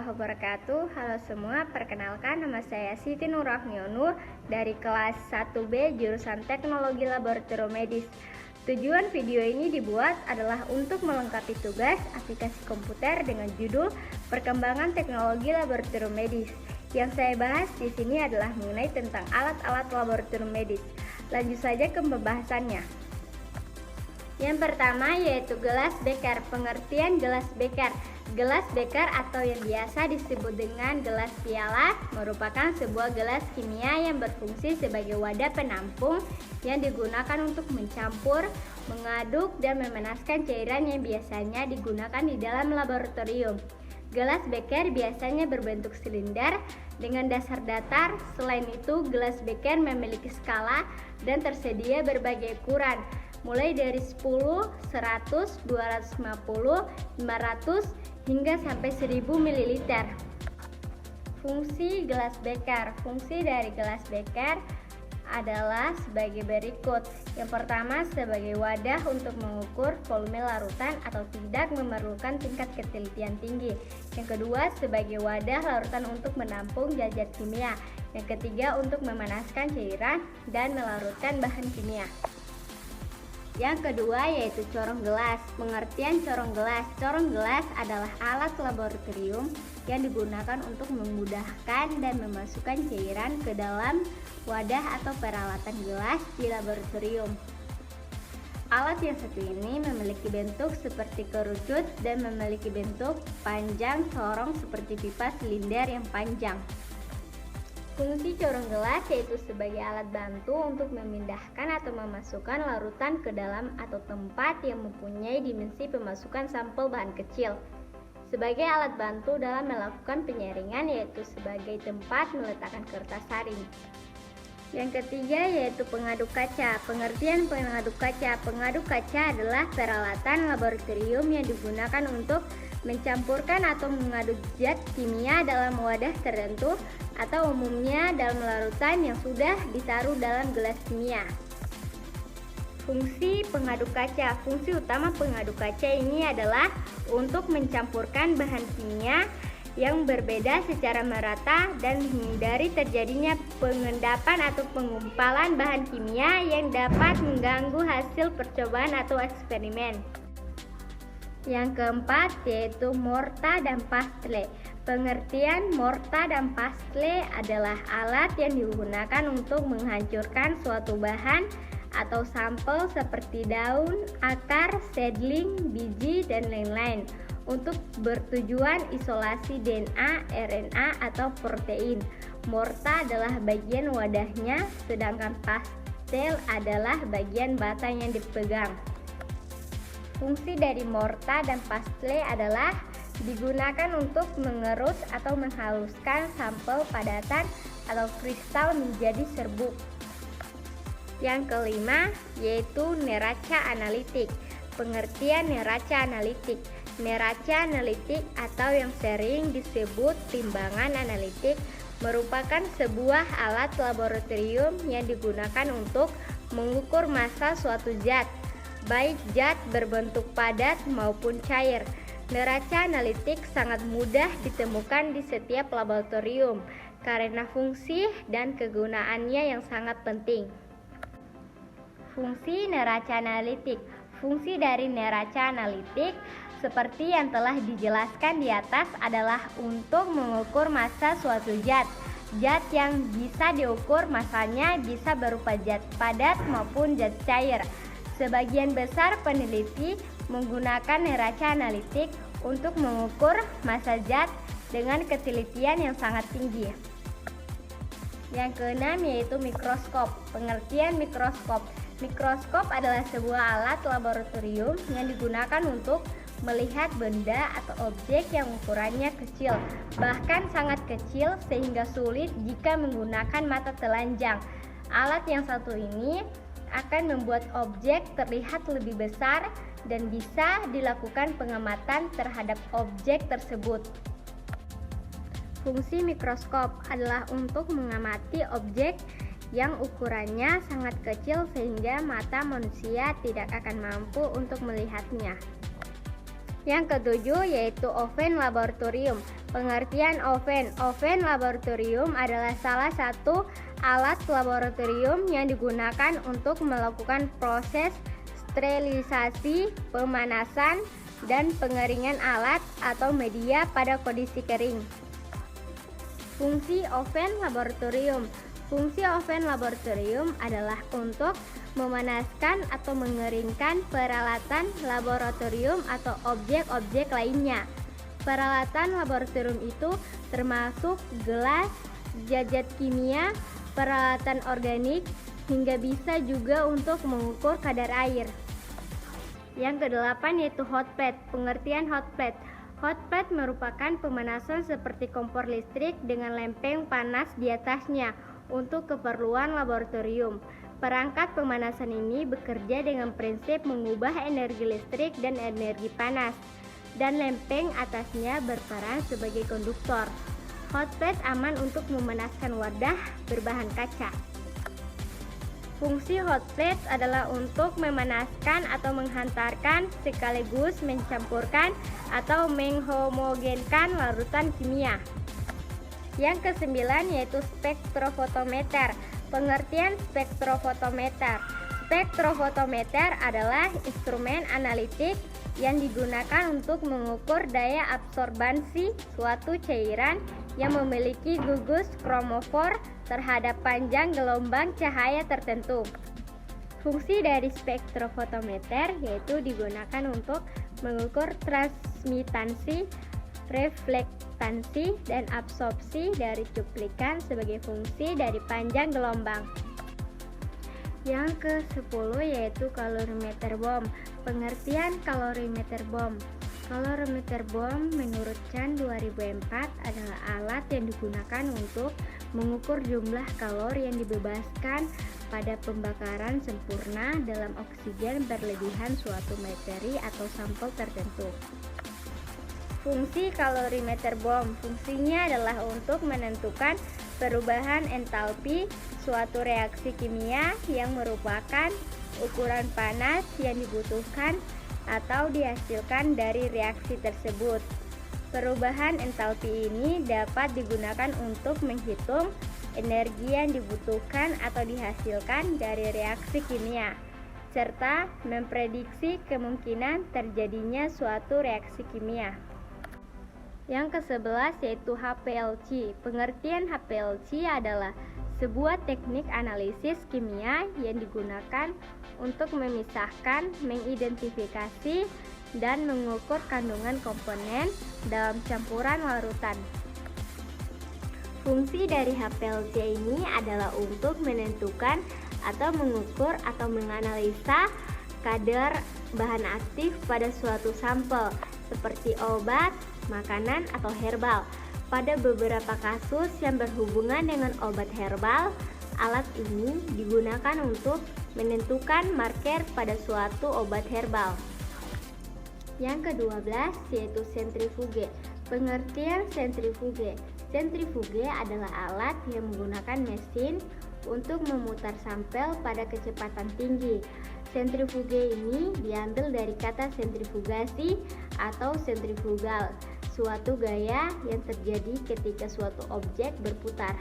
warahmatullahi wabarakatuh. Halo semua, perkenalkan nama saya Siti Nurrahmionu dari kelas 1B jurusan Teknologi Laboratorium Medis. Tujuan video ini dibuat adalah untuk melengkapi tugas aplikasi komputer dengan judul Perkembangan Teknologi Laboratorium Medis. Yang saya bahas di sini adalah mengenai tentang alat-alat laboratorium medis. Lanjut saja ke pembahasannya. Yang pertama yaitu gelas Beker. Pengertian gelas Beker. Gelas Beker atau yang biasa disebut dengan gelas piala merupakan sebuah gelas kimia yang berfungsi sebagai wadah penampung yang digunakan untuk mencampur, mengaduk, dan memanaskan cairan yang biasanya digunakan di dalam laboratorium. Gelas Beker biasanya berbentuk silinder dengan dasar datar. Selain itu, gelas Beker memiliki skala dan tersedia berbagai ukuran, mulai dari 10, 100, 250, 500, hingga sampai 1000 ml. Fungsi gelas Beker. Fungsi dari gelas Beker adalah sebagai berikut. Yang pertama, sebagai wadah untuk mengukur volume larutan atau tidak memerlukan tingkat ketelitian tinggi. Yang kedua, sebagai wadah larutan untuk menampung zat-zat kimia. Yang ketiga, untuk memanaskan cairan dan melarutkan bahan kimia. Yang kedua yaitu corong gelas. Pengertian corong gelas. Corong gelas adalah alat laboratorium yang digunakan untuk memudahkan dan memasukkan cairan ke dalam wadah atau peralatan gelas di laboratorium. Alat yang satu ini memiliki bentuk seperti kerucut dan memiliki bentuk panjang corong seperti pipa silinder yang panjang. Fungsi corong gelas yaitu sebagai alat bantu untuk memindahkan atau memasukkan larutan ke dalam atau tempat yang mempunyai dimensi pemasukan sampel bahan kecil. Sebagai alat bantu dalam melakukan penyaringan yaitu sebagai tempat meletakkan kertas saring. Yang ketiga yaitu pengaduk kaca. Pengertian pengaduk kaca. Pengaduk kaca adalah peralatan laboratorium yang digunakan untuk mencampurkan atau mengaduk zat kimia dalam wadah tertentu atau umumnya dalam larutan yang sudah ditaruh dalam gelas kimia. Fungsi pengaduk kaca. Fungsi utama pengaduk kaca ini adalah untuk mencampurkan bahan kimia yang berbeda secara merata dan menghindari terjadinya pengendapan atau pengumpalan bahan kimia yang dapat mengganggu hasil percobaan atau eksperimen. Yang keempat yaitu morta dan pastle. Pengertian morta dan pastle adalah alat yang digunakan untuk menghancurkan suatu bahan atau sampel seperti daun, akar, seedling, biji, dan lain-lain untuk bertujuan isolasi DNA, RNA, atau protein. Morta adalah bagian wadahnya, sedangkan pastel adalah bagian batang yang dipegang. Fungsi dari morta dan pastle adalah digunakan untuk mengerus atau menghaluskan sampel padatan atau kristal menjadi serbuk. Yang kelima yaitu neraca analitik. Pengertian neraca analitik. Neraca analitik atau yang sering disebut timbangan analitik merupakan sebuah alat laboratorium yang digunakan untuk mengukur massa suatu zat, baik zat berbentuk padat maupun cair. Neraca analitik sangat mudah ditemukan di setiap laboratorium karena fungsi dan kegunaannya yang sangat penting. Fungsi neraca analitik. Fungsi dari neraca analitik seperti yang telah dijelaskan di atas adalah untuk mengukur massa suatu zat. Zat yang bisa diukur massanya bisa berupa zat padat maupun zat cair. Sebagian besar peneliti menggunakan neraca analitik untuk mengukur massa zat dengan ketelitian yang sangat tinggi. Yang keenam yaitu mikroskop. Pengertian mikroskop. Mikroskop adalah sebuah alat laboratorium yang digunakan untuk melihat benda atau objek yang ukurannya kecil, bahkan sangat kecil sehingga sulit jika menggunakan mata telanjang. Alat yang satu ini akan membuat objek terlihat lebih besar dan bisa dilakukan pengamatan terhadap objek tersebut. Fungsi mikroskop adalah untuk mengamati objek yang ukurannya sangat kecil sehingga mata manusia tidak akan mampu untuk melihatnya. Yang ketujuh yaitu oven laboratorium. Pengertian oven. Oven laboratorium adalah salah satu alat laboratorium yang digunakan untuk melakukan proses sterilisasi, pemanasan, dan pengeringan alat atau media pada kondisi kering. Fungsi oven laboratorium. Fungsi oven laboratorium adalah untuk memanaskan atau mengeringkan peralatan laboratorium atau objek-objek lainnya. Peralatan laboratorium itu termasuk gelas, zat kimia, peralatan organik, hingga bisa juga untuk mengukur kadar air. Yang kedelapan yaitu hot plate. Pengertian hot plate. Hot plate merupakan pemanasan seperti kompor listrik dengan lempeng panas di atasnya untuk keperluan laboratorium. Perangkat pemanasan ini bekerja dengan prinsip mengubah energi listrik dan energi panas, dan lempeng atasnya berperan sebagai konduktor. Hot plate aman untuk memanaskan wadah berbahan kaca. Fungsi hot plate adalah untuk memanaskan atau menghantarkan sekaligus mencampurkan atau menghomogenkan larutan kimia. Yang kesembilan yaitu spektrofotometer. Pengertian spektrofotometer. Spektrofotometer adalah instrumen analitik yang digunakan untuk mengukur daya absorbansi suatu cairan yang memiliki gugus kromofor terhadap panjang gelombang cahaya tertentu. Fungsi dari spektrofotometer yaitu digunakan untuk mengukur transmitansi, reflektansi, dan absorpsi dari cuplikan sebagai fungsi dari panjang gelombang. Yang ke-10 yaitu kalorimeter bom. Pengertian kalorimeter bom. Kalorimeter bom menurut Chan 2004 adalah alat yang digunakan untuk mengukur jumlah kalori yang dibebaskan pada pembakaran sempurna dalam oksigen berlebihan suatu materi atau sampel tertentu. Fungsi kalorimeter bom. Fungsinya adalah untuk menentukan perubahan entalpi suatu reaksi kimia yang merupakan ukuran panas yang dibutuhkan atau dihasilkan dari reaksi tersebut. Perubahan entalpi ini dapat digunakan untuk menghitung energi yang dibutuhkan atau dihasilkan dari reaksi kimia, serta memprediksi kemungkinan terjadinya suatu reaksi kimia. Yang ke-11 yaitu HPLC. Pengertian HPLC adalah sebuah teknik analisis kimia yang digunakan untuk memisahkan, mengidentifikasi, dan mengukur kandungan komponen dalam campuran larutan. Fungsi dari HPLC ini adalah untuk menentukan atau mengukur atau menganalisa kadar bahan aktif pada suatu sampel seperti obat, makanan, atau herbal. Pada beberapa kasus yang berhubungan dengan obat herbal, alat ini digunakan untuk menentukan marker pada suatu obat herbal. Yang ke-12 yaitu sentrifuge. Pengertian sentrifuge. Sentrifuge adalah alat yang menggunakan mesin untuk memutar sampel pada kecepatan tinggi. Sentrifuge ini diambil dari kata sentrifugasi atau sentrifugal, suatu gaya yang terjadi ketika suatu objek berputar.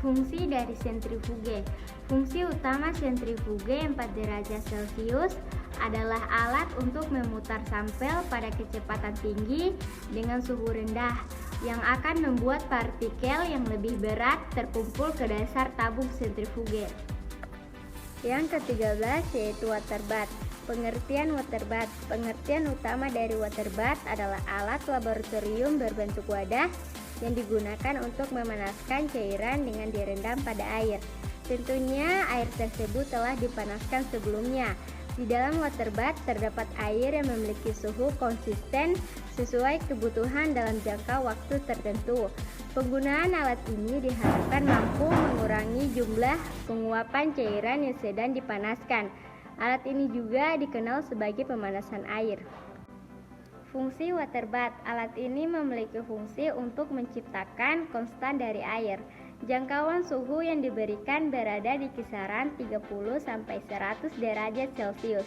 Fungsi dari sentrifuge. Fungsi utama sentrifuge 4 derajat Celcius adalah alat untuk memutar sampel pada kecepatan tinggi dengan suhu rendah yang akan membuat partikel yang lebih berat terkumpul ke dasar tabung sentrifuge. Yang ke-13 yaitu water bath. Pengertian water bath. Pengertian utama dari water bath adalah alat laboratorium berbentuk wadah yang digunakan untuk memanaskan cairan dengan direndam pada air. Tentunya air tersebut telah dipanaskan sebelumnya. Di dalam water bath terdapat air yang memiliki suhu konsisten sesuai kebutuhan dalam jangka waktu tertentu. Penggunaan alat ini diharapkan mampu mengurangi jumlah penguapan cairan yang sedang dipanaskan. Alat ini juga dikenal sebagai pemanasan air. Fungsi water bath. Alat ini memiliki fungsi untuk menciptakan konstan dari air. Jangkauan suhu yang diberikan berada di kisaran 30 sampai 100 derajat Celcius.